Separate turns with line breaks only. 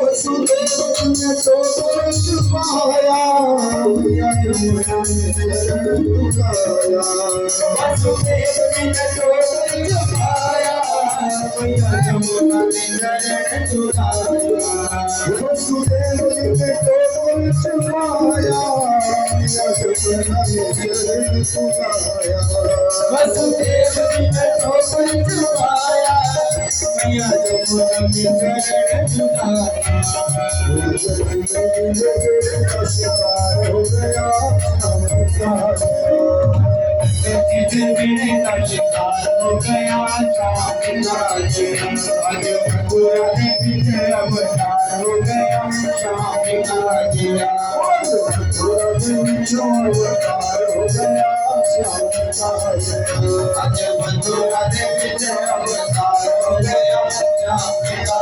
वसुदेव ने तो तुरंत पाया, मैया यमुना ने चरण झुकाया। वसुदेव ने तो तुरंत पाया, मैया यमुना ने चरण झुकाया। वसुदेव ने तो तुरंत पाया, मैया यमुना ने चरण झुकाया। वसुदेव ने तो तुरंत पाया, मैया यमुना ने चरण झुकाया। शिकार हो गया जिंदगी का शिकार हो गया आज पूरा दिन अवतार हो गया शाम का दिया पूरा दिन अवतार हो गया शाम का दिया आज पूरा दिन अवतार हो गया शाम का